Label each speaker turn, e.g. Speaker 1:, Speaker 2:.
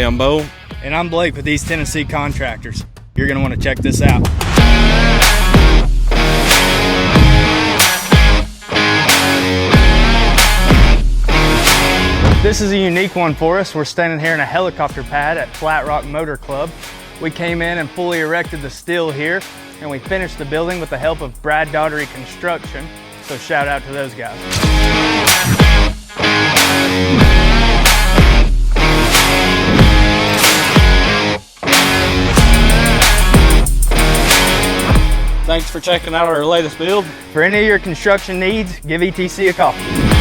Speaker 1: I'm Bo.
Speaker 2: And I'm Blake with East Tennessee Contractors. You're going to want to check this out. This is a unique one for us. We're standing here in a helicopter pad at Flatrock Motor Club. We came in and fully erected the steel here, and we finished the building with the help of Brad Daugherty Construction. So shout out to those guys.
Speaker 1: Thanks for checking out our latest build.
Speaker 2: For any of your construction needs, give ETC a call.